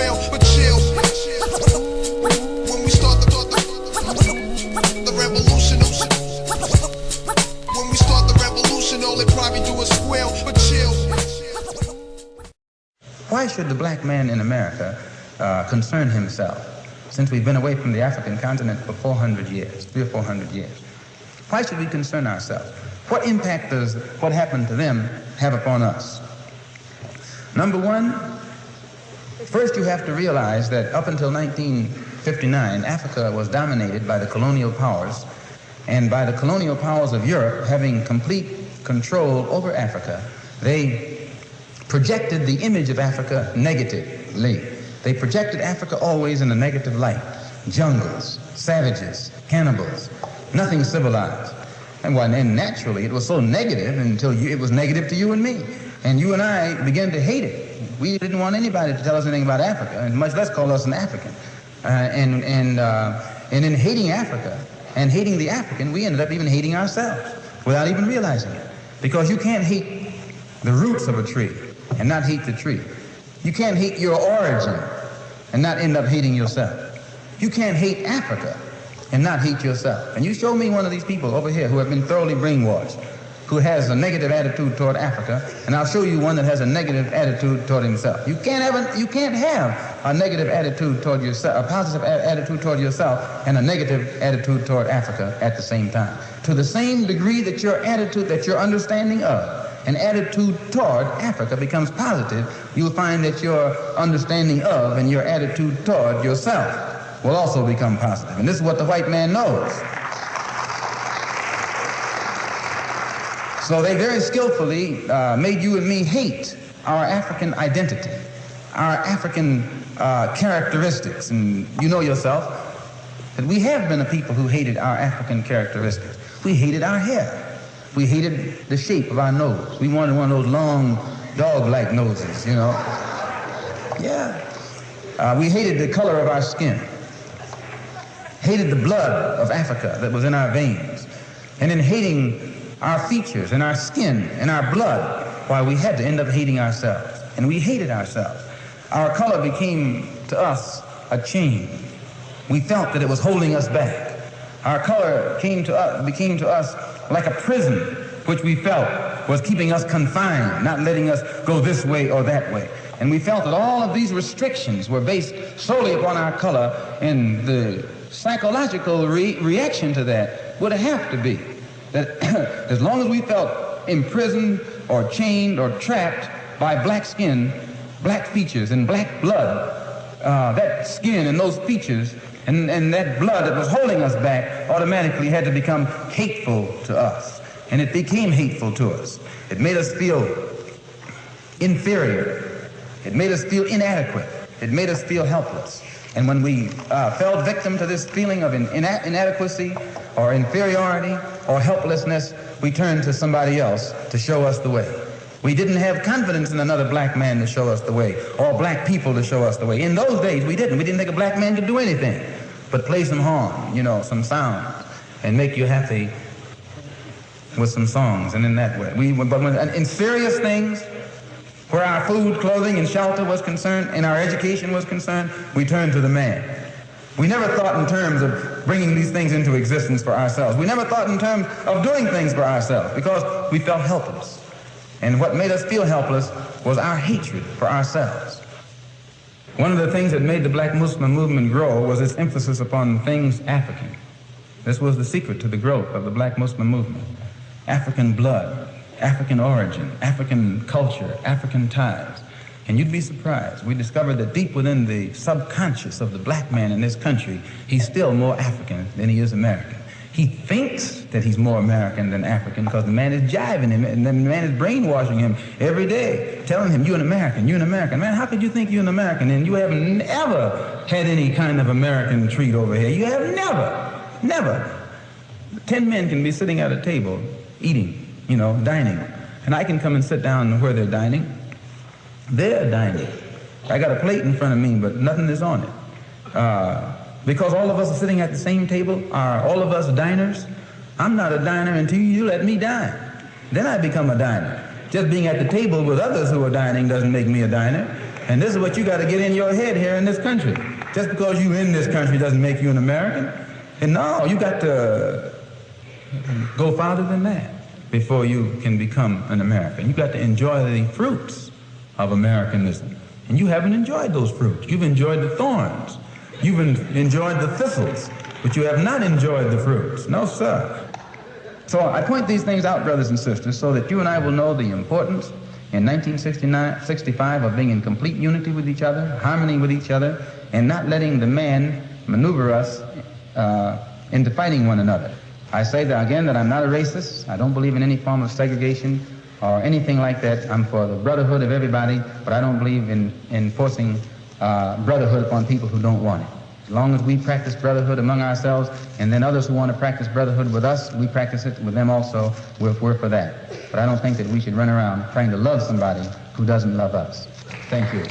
square, but chill. When we start the revolution, when we start the revolution, all they probably do is squeal, but chill. Why should the black man in America concern himself, since we've been away from the African continent for 400 years, 300 or 400 years? Why should we concern ourselves? What impact does what happened to them have upon us? Number one, first you have to realize that up until 1959, Africa was dominated by the colonial powers, and by the colonial powers of Europe having complete control over Africa, they projected the image of Africa negatively. They projected Africa always in a negative light. Jungles, savages, cannibals, nothing civilized. And naturally, it was so negative until it was negative to you and me. And you and I began to hate it. We didn't want anybody to tell us anything about Africa, and much less call us an African. And in hating Africa and hating the African, we ended up even hating ourselves without even realizing it. Because you can't hate the roots of a tree and not hate the tree. You can't hate your origin and not end up hating yourself. You can't hate Africa and not hate yourself. And you show me one of these people over here who have been thoroughly brainwashed, who has a negative attitude toward Africa, and I'll show you one that has a negative attitude toward himself. You can't have a negative attitude toward yourself, a positive attitude toward yourself, and a negative attitude toward Africa at the same time. To the same degree that your attitude, that your understanding of an attitude toward Africa becomes positive, you'll find that your understanding of and your attitude toward yourself will also become positive. And this is what the white man knows. So they very skillfully made you and me hate our African identity, our African characteristics. And you know yourself that we have been a people who hated our African characteristics. We hated our hair. We hated the shape of our nose. We wanted one of those long, dog-like noses, you know. Yeah. We hated the color of our skin. Hated the blood of Africa that was in our veins. And in hating our features and our skin and our blood, why we had to end up hating ourselves. And we hated ourselves. Our color became to us a chain. We felt that it was holding us back. Our color became to us like a prison, which we felt was keeping us confined, not letting us go this way or that way. And we felt that all of these restrictions were based solely upon our color, and the psychological reaction to that would have to be that as long as we felt imprisoned or chained or trapped by black skin, black features, and black blood, that skin and those features and that blood that was holding us back automatically had to become hateful to us. And it became hateful to us. It made us feel inferior. It made us feel inadequate. It made us feel helpless. And when we fell victim to this feeling of inadequacy or inferiority or helplessness, we turned to somebody else to show us the way. We didn't have confidence in another black man to show us the way, or black people to show us the way. In those days, we didn't. We didn't think a black man could do anything but play some horn, you know, some sound, and make you happy with some songs. And in that way, but in serious things, where our food, clothing, and shelter was concerned, and our education was concerned, we turned to the man. We never thought in terms of bringing these things into existence for ourselves. We never thought in terms of doing things for ourselves because we felt helpless. And what made us feel helpless was our hatred for ourselves. One of the things that made the black Muslim movement grow was its emphasis upon things African. This was the secret to the growth of the black Muslim movement. African blood, African origin, African culture, African ties. And you'd be surprised. We discovered that deep within the subconscious of the black man in this country, he's still more African than he is American. He thinks that he's more American than African because the man is jiving him and the man is brainwashing him every day, telling him, you're an American, you're an American. Man, how could you think you're an American and you have never had any kind of American treat over here? You have never. 10 men can be sitting at a table eating, you know, dining. And I can come and sit down where they're dining. They're dining. I got a plate in front of me, but nothing is on it. Because all of us are sitting at the same table, are all of us diners? I'm not a diner until you let me dine. Then I become a diner. Just being at the table with others who are dining doesn't make me a diner. And this is what you got to get in your head here in this country. Just because you're in this country doesn't make you an American. And no, you got to go farther than that before you can become an American. You got to enjoy the fruits of Americanism. And you haven't enjoyed those fruits. You've enjoyed the thorns. You've enjoyed the thistles, but you have not enjoyed the fruits. No, sir. So I point these things out, brothers and sisters, so that you and I will know the importance in 1965 of being in complete unity with each other, harmony with each other, and not letting the man maneuver us into fighting one another. I say that again that I'm not a racist. I don't believe in any form of segregation or anything like that. I'm for the brotherhood of everybody, but I don't believe in forcing brotherhood upon people who don't want it. As long as we practice brotherhood among ourselves, and then others who want to practice brotherhood with us, we practice it with them also. We're for that. But I don't think that we should run around trying to love somebody who doesn't love us. Thank you.